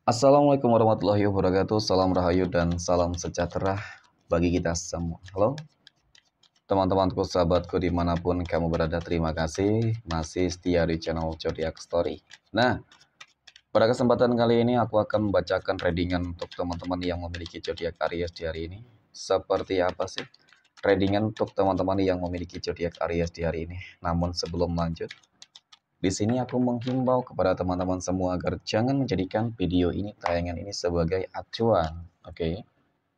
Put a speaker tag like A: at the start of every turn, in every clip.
A: Assalamualaikum warahmatullahi wabarakatuh. Salam rahayu dan salam sejahtera bagi kita semua. Halo teman-temanku, sahabatku dimanapun kamu berada, terima kasih masih setia di channel Zodiac Story. Nah, pada kesempatan kali ini aku akan membacakan readingan untuk teman-teman yang memiliki zodiak Aries di hari ini. Seperti apa sih readingan untuk teman-teman yang memiliki zodiak Aries di hari ini? Namun sebelum lanjut, di sini aku menghimbau kepada teman-teman semua agar jangan menjadikan video ini, tayangan ini sebagai acuan, oke?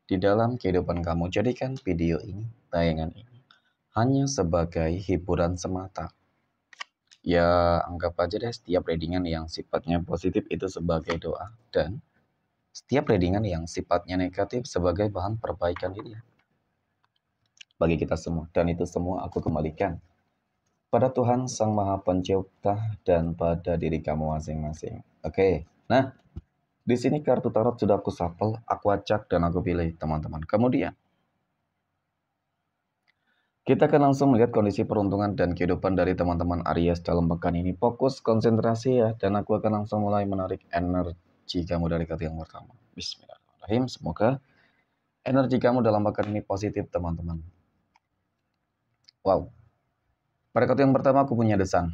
A: Di dalam kehidupan kamu, jadikan video ini, tayangan ini, hanya sebagai hiburan semata. Ya, anggap aja deh setiap readingan yang sifatnya positif itu sebagai doa, dan setiap readingan yang sifatnya negatif sebagai bahan perbaikan diri bagi kita semua. Dan itu semua aku kembalikan pada Tuhan Sang Maha Pencipta dan pada diri kamu masing-masing. Oke, nah di sini kartu tarot sudah aku shuffle, aku acak dan aku pilih teman-teman. Kemudian kita akan langsung melihat kondisi peruntungan dan kehidupan dari teman-teman Aries dalam pekan ini. Fokus, konsentrasi ya, dan aku akan langsung mulai menarik energi kamu dari kartu yang pertama. Bismillahirrahmanirrahim. Semoga energi kamu dalam pekan ini positif teman-teman. Wow, pada kartu yang pertama aku punya The Sun.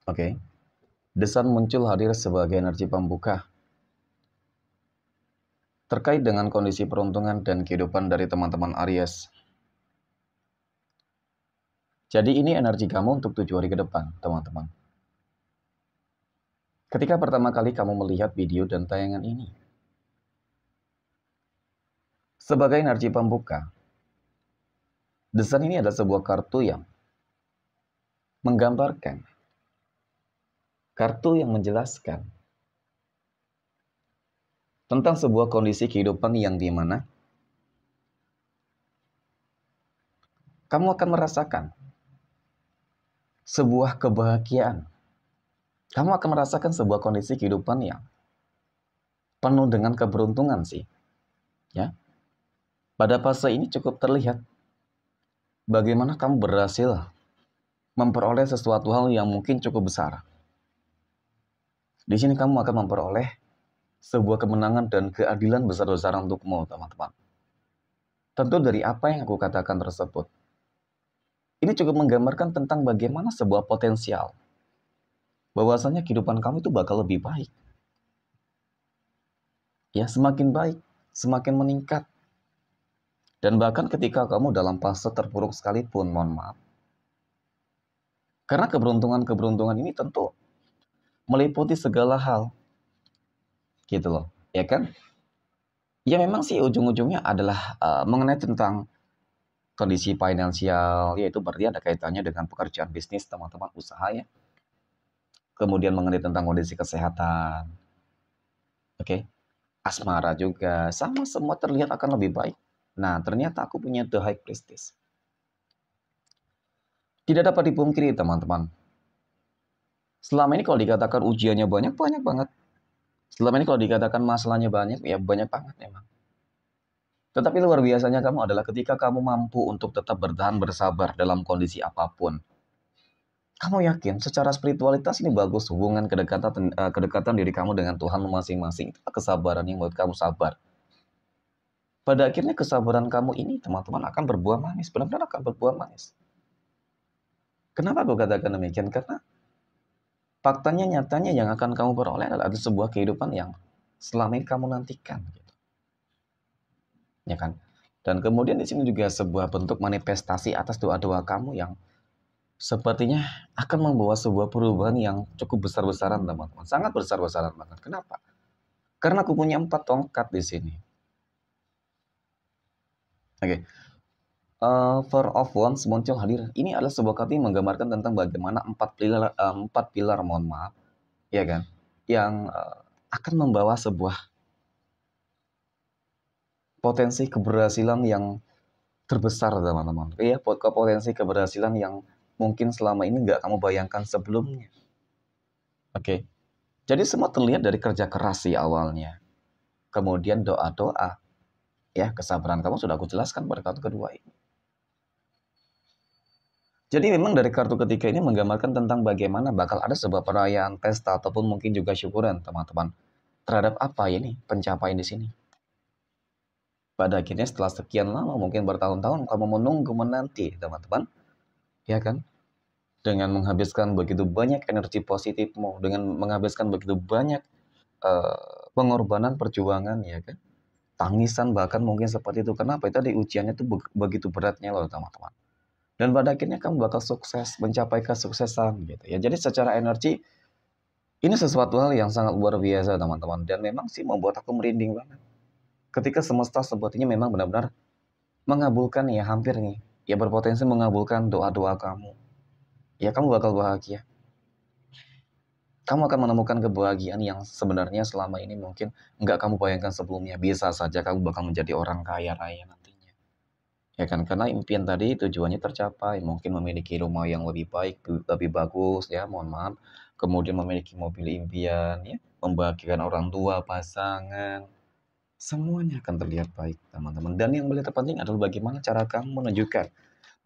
A: Oke. The Sun muncul hadir sebagai energi pembuka terkait dengan kondisi peruntungan dan kehidupan dari teman-teman Aries. Jadi ini energi kamu untuk 7 hari ke depan, teman-teman. Ketika pertama kali kamu melihat video dan tayangan ini, sebagai energi pembuka, The Sun ini adalah sebuah kartu yang menggambarkan, kartu yang menjelaskan tentang sebuah kondisi kehidupan yang dimana kamu akan merasakan sebuah kebahagiaan. Kamu akan merasakan sebuah kondisi kehidupan yang penuh dengan keberuntungan sih. Ya. Pada fase ini cukup terlihat bagaimana kamu berhasil memperoleh sesuatu hal yang mungkin cukup besar. Di sini kamu akan memperoleh sebuah kemenangan dan keadilan besar-besaran untukmu, teman-teman. Tentu dari apa yang aku katakan tersebut, ini cukup menggambarkan tentang bagaimana sebuah potensial, bahwasanya kehidupan kamu itu bakal lebih baik. Ya, semakin baik, semakin meningkat. Dan bahkan ketika kamu dalam fase terpuruk sekalipun, mohon maaf. Karena keberuntungan-keberuntungan ini tentu meliputi segala hal. Gitu loh, ya kan? Ya memang sih ujung-ujungnya adalah mengenai tentang kondisi finansial, yaitu berarti ada kaitannya dengan pekerjaan bisnis, teman-teman, usaha ya. Kemudian mengenai tentang kondisi kesehatan, oke? Asmara juga, sama semua terlihat akan lebih baik. Nah, ternyata aku punya The High Priestess. Tidak dapat dipungkiri, teman-teman. Selama ini kalau dikatakan ujiannya banyak, banyak banget. Selama ini kalau dikatakan masalahnya banyak, ya banyak banget memang. Tetapi luar biasanya kamu adalah ketika kamu mampu untuk tetap bertahan bersabar dalam kondisi apapun. Kamu yakin secara spiritualitas ini bagus, hubungan kedekatan diri kamu dengan Tuhan masing-masing. Itulah kesabaran yang membuat kamu sabar. Pada akhirnya kesabaran kamu ini, teman-teman, akan berbuah manis. Benar-benar akan berbuah manis. Kenapa aku katakan demikian? Karena faktanya, nyatanya yang akan kamu peroleh adalah sebuah kehidupan yang selama ini kamu nantikan. Gitu. Ya kan? Dan kemudian di sini juga sebuah bentuk manifestasi atas doa-doa kamu yang sepertinya akan membawa sebuah perubahan yang cukup besar-besaran, teman-teman. Sangat besar-besaran banget. Kenapa? Karena aku punya 4 tongkat di sini. Oke. Four of Wands muncul hadir. Ini adalah sebuah kartu yang menggambarkan tentang bagaimana 4 pilar, mohon maaf, ya kan, yang akan membawa sebuah potensi keberhasilan yang terbesar, teman-teman. Ya, potensi keberhasilan yang mungkin selama ini nggak kamu bayangkan sebelumnya. Oke. Jadi semua terlihat dari kerja keras sih awalnya. Kemudian doa-doa. Ya, kesabaran kamu sudah aku jelaskan pada kartu kedua ini. Jadi memang dari kartu ketiga ini menggambarkan tentang bagaimana bakal ada sebuah perayaan, pesta, ataupun mungkin juga syukuran teman-teman. Terhadap apa ini pencapaian di sini? Pada akhirnya setelah sekian lama, mungkin bertahun-tahun kamu menunggu menanti teman-teman. Ya kan? Dengan menghabiskan begitu banyak energi positifmu, dengan menghabiskan begitu banyak pengorbanan, perjuangan, ya kan? Tangisan bahkan mungkin seperti itu. Kenapa? Tadi ujiannya itu begitu beratnya loh teman-teman. Dan pada akhirnya kamu bakal sukses, mencapai kesuksesan gitu ya. Jadi secara energi ini sesuatu hal yang sangat luar biasa teman-teman. Dan memang sih membuat aku merinding banget. Ketika semesta sepertinya memang benar-benar mengabulkan ya hampir nih. Ya berpotensi mengabulkan doa-doa kamu. Ya kamu bakal bahagia. Kamu akan menemukan kebahagiaan yang sebenarnya selama ini mungkin nggak kamu bayangkan sebelumnya. Bisa saja kamu bakal menjadi orang kaya raya nantinya. Ya kan, karena impian tadi tujuannya tercapai. Mungkin memiliki rumah yang lebih baik, lebih bagus ya, mohon maaf. Kemudian memiliki mobil impian, ya, membahagiakan orang tua, pasangan. Semuanya akan terlihat baik, teman-teman. Dan yang paling terpenting adalah bagaimana cara kamu menunjukkan,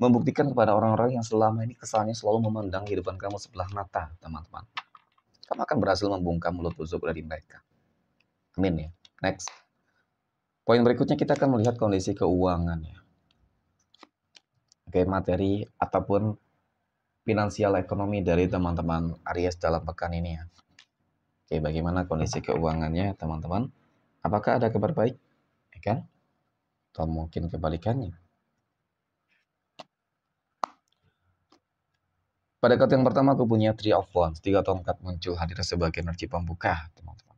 A: membuktikan kepada orang-orang yang selama ini kesannya selalu memandang kehidupan kamu sebelah mata, teman-teman. Kamu akan berhasil membungkam mulut busuk dari mereka. Amin ya. Next. Poin berikutnya kita akan melihat kondisi keuangan ya. Oke, materi ataupun finansial ekonomi dari teman-teman Aries dalam pekan ini ya. Oke, bagaimana kondisi keuangannya teman-teman? Apakah ada kabar baik? Ya kan? Atau mungkin kebalikannya? Pada kartu yang pertama aku punya Three of Wands, 3 tongkat muncul hadir sebagai energi pembuka, teman-teman.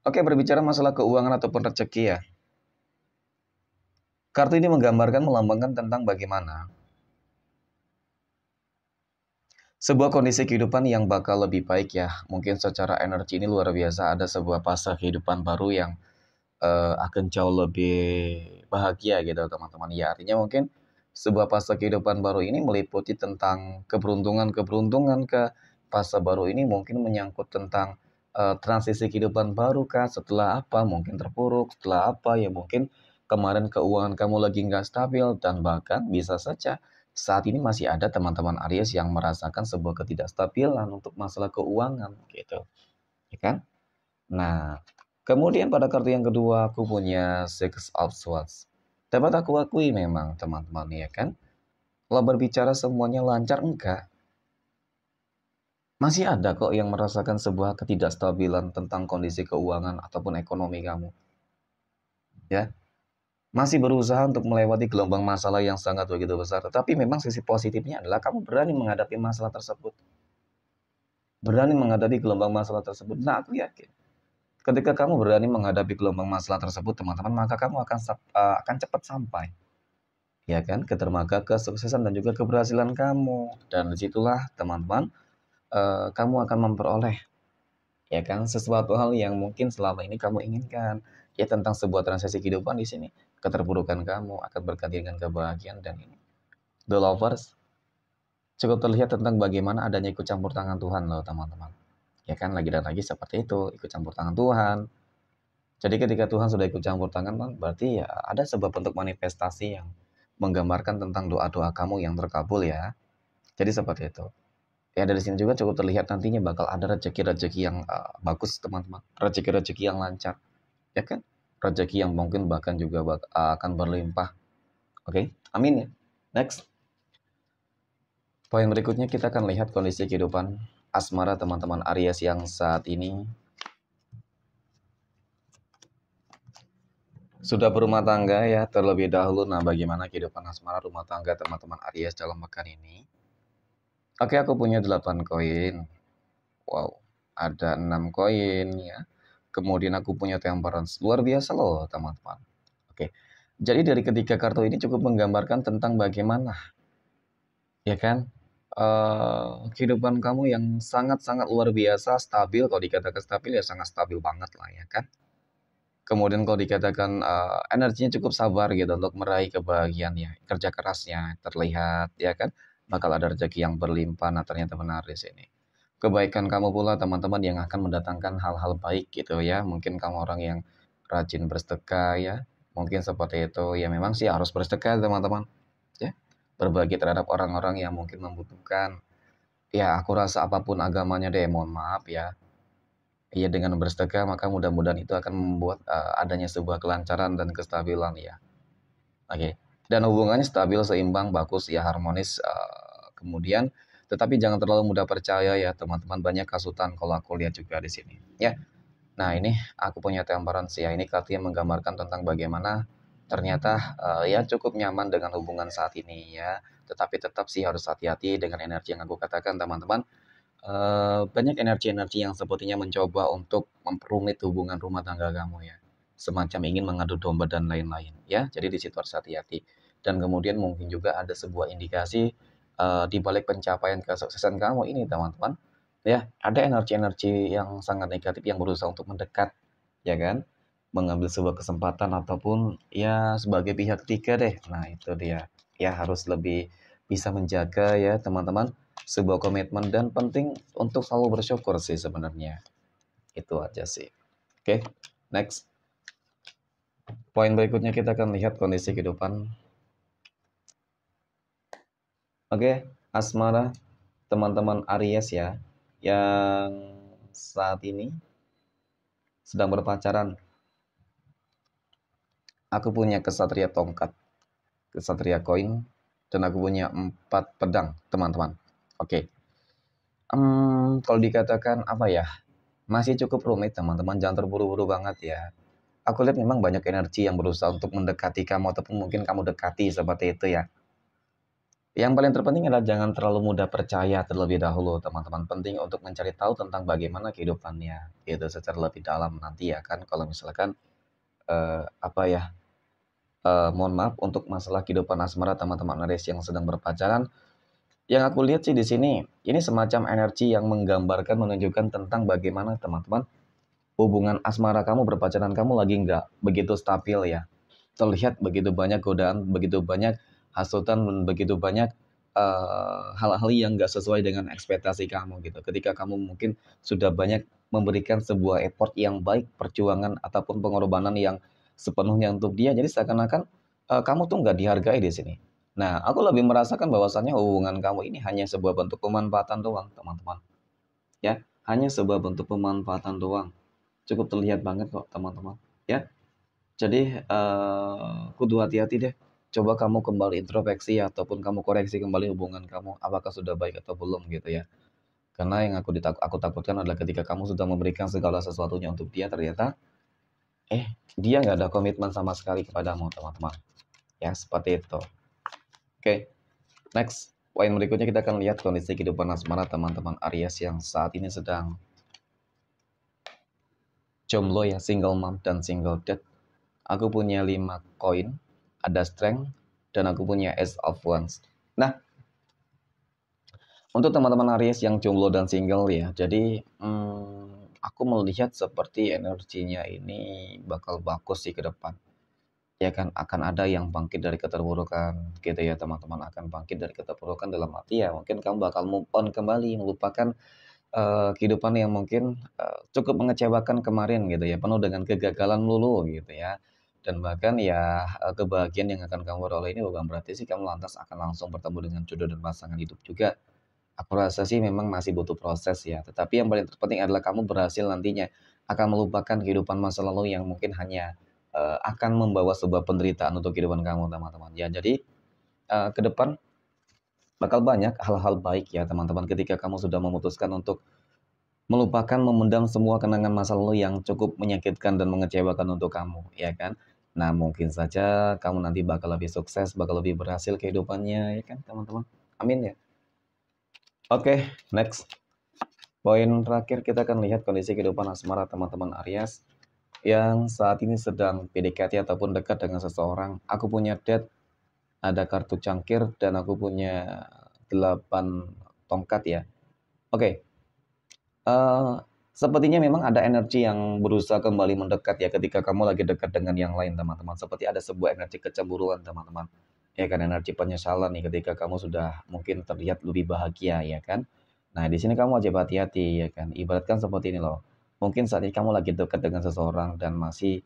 A: Oke, berbicara masalah keuangan ataupun rezeki ya. Kartu ini menggambarkan, melambangkan tentang bagaimana sebuah kondisi kehidupan yang bakal lebih baik ya. Mungkin secara energi ini luar biasa, ada sebuah fase kehidupan baru yang akan jauh lebih bahagia gitu teman-teman. Ya artinya mungkin sebuah fase kehidupan baru ini meliputi tentang keberuntungan ke fase baru ini mungkin menyangkut tentang transisi kehidupan baru kah, setelah apa mungkin terpuruk, setelah apa ya mungkin kemarin keuangan kamu lagi nggak stabil dan bahkan bisa saja saat ini masih ada teman-teman Aries yang merasakan sebuah ketidakstabilan untuk masalah keuangan gitu, ya kan? Nah, kemudian pada kartu yang kedua aku punya Six of Swords. Dapat aku akui memang teman-teman ya kan. Kalau berbicara semuanya lancar enggak. Masih ada kok yang merasakan sebuah ketidakstabilan tentang kondisi keuangan ataupun ekonomi kamu. Ya, masih berusaha untuk melewati gelombang masalah yang sangat begitu besar. Tetapi memang sisi positifnya adalah kamu berani menghadapi masalah tersebut. Berani menghadapi gelombang masalah tersebut. Nah, aku yakin ketika kamu berani menghadapi gelombang masalah tersebut, teman-teman, maka kamu akan cepat sampai, ya kan, ke dermaga kesuksesan dan juga keberhasilan kamu. Dan disitulah, teman-teman, kamu akan memperoleh, ya kan, sesuatu hal yang mungkin selama ini kamu inginkan, ya tentang sebuah transisi kehidupan di sini. Keterpurukan kamu akan berganti dengan kebahagiaan dan ini. The Lovers cukup terlihat tentang bagaimana adanya ikut campur tangan Tuhan loh, teman-teman. Ya kan, lagi dan lagi seperti itu, ikut campur tangan Tuhan. Jadi ketika Tuhan sudah ikut campur tangan, Bang, berarti ya ada sebuah bentuk manifestasi yang menggambarkan tentang doa-doa kamu yang terkabul ya. Jadi seperti itu. Ya dari sini juga cukup terlihat nantinya bakal ada rezeki-rezeki yang bagus teman-teman. Rezeki-rezeki yang lancar. Ya kan? Rezeki yang mungkin bahkan juga akan berlimpah. Oke, amin ya. Next. Poin berikutnya kita akan lihat kondisi kehidupan asmara teman-teman Aries yang saat ini sudah berumah tangga ya terlebih dahulu. Nah, bagaimana kehidupan asmara rumah tangga teman-teman Aries dalam pekan ini? Oke, aku punya 8 koin. Wow, ada 6 koin ya. Kemudian aku punya temperance. Luar biasa loh, teman-teman. Oke. Jadi dari ketiga kartu ini cukup menggambarkan tentang bagaimana, ya kan? Kehidupan kamu yang sangat-sangat luar biasa, stabil. Kalau dikatakan stabil ya sangat stabil banget lah ya kan? Kemudian kalau dikatakan energinya cukup sabar gitu untuk meraih kebahagiaan ya, kerja kerasnya terlihat ya kan, bakal ada rezeki yang berlimpah. Nah ternyata benar di sini. Kebaikan kamu pula teman-teman yang akan mendatangkan hal-hal baik gitu ya. Mungkin kamu orang yang rajin bersedekah ya, mungkin seperti itu. Ya memang sih harus bersedekah teman-teman. Ya. berbagi terhadap orang-orang yang mungkin membutuhkan. Ya, aku rasa apapun agamanya deh, mohon maaf ya. Ya, dengan bersedekah maka mudah-mudahan itu akan membuat adanya sebuah kelancaran dan kestabilan ya. Oke. Dan hubungannya stabil, seimbang, bagus ya, harmonis. Kemudian, tetapi jangan terlalu mudah percaya ya teman-teman, banyak hasutan kalau aku lihat juga di sini. Ya. Nah, ini aku punya gambaran sih ya. Ini kartunya menggambarkan tentang bagaimana ternyata ya cukup nyaman dengan hubungan saat ini ya. Tetapi tetap sih harus hati-hati dengan energi yang aku katakan teman-teman. Banyak energi-energi yang sepertinya mencoba untuk memperumit hubungan rumah tangga kamu ya. Semacam ingin mengadu domba dan lain-lain ya. Jadi di situ harus hati-hati. Dan kemudian mungkin juga ada sebuah indikasi di balik pencapaian kesuksesan kamu ini teman-teman. Ya, ada energi-energi yang sangat negatif yang berusaha untuk mendekat, ya kan? Mengambil sebuah kesempatan ataupun ya sebagai pihak ketiga deh. Nah, itu dia. Ya harus lebih bisa menjaga ya teman-teman sebuah komitmen dan penting untuk selalu bersyukur sih sebenarnya. Itu aja sih. Oke, next. Poin berikutnya kita akan lihat kondisi kehidupan. Oke, asmara teman-teman Aries ya yang saat ini sedang berpacaran. Aku punya kesatria tongkat, kesatria koin, dan aku punya 4 pedang, teman-teman. Oke. Kalau dikatakan apa ya, masih cukup rumit, teman-teman. Jangan terburu-buru banget ya. Aku lihat memang banyak energi yang berusaha untuk mendekati kamu ataupun mungkin kamu dekati seperti itu ya. Yang paling terpenting adalah jangan terlalu mudah percaya terlebih dahulu, teman-teman. Penting untuk mencari tahu tentang bagaimana kehidupannya, gitu secara lebih dalam nanti ya kan. Kalau misalkan apa ya, mohon maaf untuk masalah kehidupan asmara teman-teman Aries yang sedang berpacaran. Yang aku lihat sih di sini, ini semacam energi yang menggambarkan, menunjukkan tentang bagaimana teman-teman hubungan asmara kamu, berpacaran kamu lagi nggak begitu stabil ya. Terlihat begitu banyak godaan, begitu banyak hasutan, dan begitu banyak hal-hal yang nggak sesuai dengan ekspektasi kamu gitu. Ketika kamu mungkin sudah banyak memberikan sebuah effort yang baik, perjuangan ataupun pengorbanan yang sepenuhnya untuk dia, jadi seakan-akan kamu tuh nggak dihargai di sini. Nah, aku lebih merasakan bahwasannya hubungan kamu ini hanya sebuah bentuk pemanfaatan doang, teman-teman. Ya, hanya sebuah bentuk pemanfaatan doang. Cukup terlihat banget kok, teman-teman. Ya, jadi kudu hati-hati deh. Coba kamu kembali introspeksi ataupun kamu koreksi kembali hubungan kamu, apakah sudah baik atau belum gitu ya. Karena yang aku takutkan adalah ketika kamu sudah memberikan segala sesuatunya untuk dia, ternyata dia nggak ada komitmen sama sekali kepadamu, teman-teman. Ya, seperti itu. Oke, next. Poin berikutnya kita akan lihat kondisi kehidupan asmara teman-teman Aries yang saat ini sedang jomblo ya, single mom dan single dad. Aku punya 5 koin, ada strength, dan aku punya Ace of Wands. Nah, untuk teman-teman Aries yang jomblo dan single ya, jadi aku melihat seperti energinya ini bakal bagus sih ke depan. Ya kan, akan ada yang bangkit dari keterpurukan gitu ya teman-teman, akan bangkit dari keterpurukan dalam arti ya mungkin kamu bakal move on kembali, melupakan kehidupan yang mungkin cukup mengecewakan kemarin gitu ya, penuh dengan kegagalan melulu gitu ya. Dan bahkan ya kebahagiaan yang akan kamu peroleh ini bukan berarti sih kamu lantas akan langsung bertemu dengan jodoh dan pasangan hidup juga. Aku rasa sih memang masih butuh proses ya, tetapi yang paling terpenting adalah kamu berhasil nantinya akan melupakan kehidupan masa lalu yang mungkin hanya akan membawa sebuah penderitaan untuk kehidupan kamu teman-teman. Ya jadi ke depan bakal banyak hal-hal baik ya teman-teman ketika kamu sudah memutuskan untuk melupakan, memendam semua kenangan masa lalu yang cukup menyakitkan dan mengecewakan untuk kamu, ya kan? Nah, mungkin saja kamu nanti bakal lebih sukses, bakal lebih berhasil kehidupannya, ya kan, teman-teman? Amin ya. Oke, next. Poin terakhir kita akan lihat kondisi kehidupan asmara teman-teman Aries yang saat ini sedang PDKT ataupun dekat dengan seseorang. Aku punya date, ada kartu cangkir, dan aku punya 8 tongkat ya. Oke, sepertinya memang ada energi yang berusaha kembali mendekat ya ketika kamu lagi dekat dengan yang lain teman-teman. Seperti ada sebuah energi kecemburuan teman-teman. Ya kan, energi penyesalan nih ketika kamu sudah mungkin terlihat lebih bahagia ya kan. Nah, di sini kamu wajib hati-hati ya kan. Ibaratkan seperti ini loh. Mungkin saat ini kamu lagi dekat dengan seseorang dan masih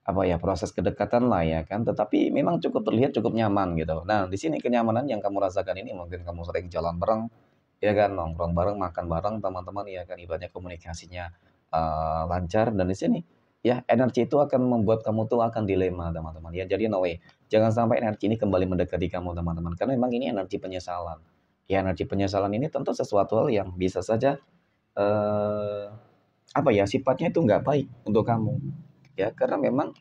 A: apa ya, proses kedekatan lah ya kan, tetapi memang cukup terlihat cukup nyaman gitu. Nah, di sini kenyamanan yang kamu rasakan ini mungkin kamu sering jalan bareng, ya kan, nongkrong bareng, makan bareng teman-teman ya kan, ibaratnya komunikasinya lancar dan di sini ya energi itu akan membuat kamu tuh akan dilema teman-teman ya. Jadi no way, jangan sampai energi ini kembali mendekati kamu teman-teman, karena memang ini energi penyesalan. Ya energi penyesalan ini tentu sesuatu hal yang bisa saja eh, apa ya sifatnya itu nggak baik untuk kamu ya, karena memang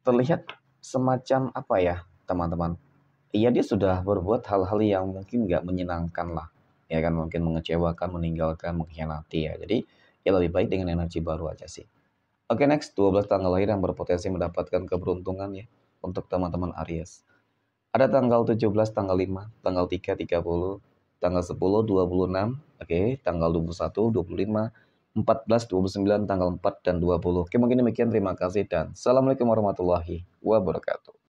A: terlihat semacam apa ya teman-teman, iya dia sudah berbuat hal-hal yang mungkin nggak menyenangkan lah, ya kan, mungkin mengecewakan, meninggalkan, mengkhianati ya. Jadi ya lebih baik dengan energi baru aja sih. Oke, next 12 tanggal lahir yang berpotensi mendapatkan keberuntungan ya untuk teman-teman Aries. Ada tanggal 17, tanggal 5, tanggal 3, 30, tanggal 10, 26, oke, tanggal 21, 25, 14, 29, tanggal 4 dan 20. Oke, mungkin demikian, terima kasih dan assalamualaikum warahmatullahi wabarakatuh.